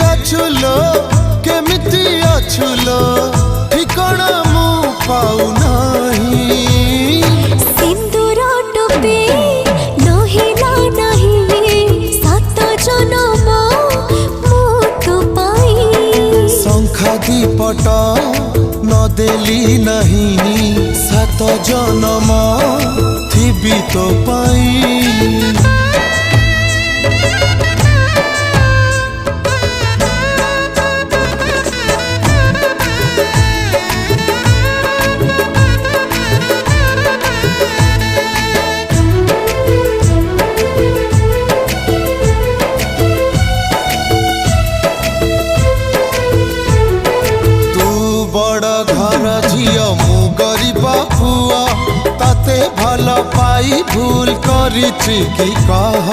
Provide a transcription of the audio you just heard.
अछुलो केमिति अछुलो ठिकाना मु पाऊ नहीं। सिंदूर टोपी नहिला नहीं सात जन्म मु तो पाई। शंखा दीपट न देली नहीं सात जन्म थिबी तो पाई। झियो मु गरीब पुआ ताते भल पाई भूल करिछि कि कह।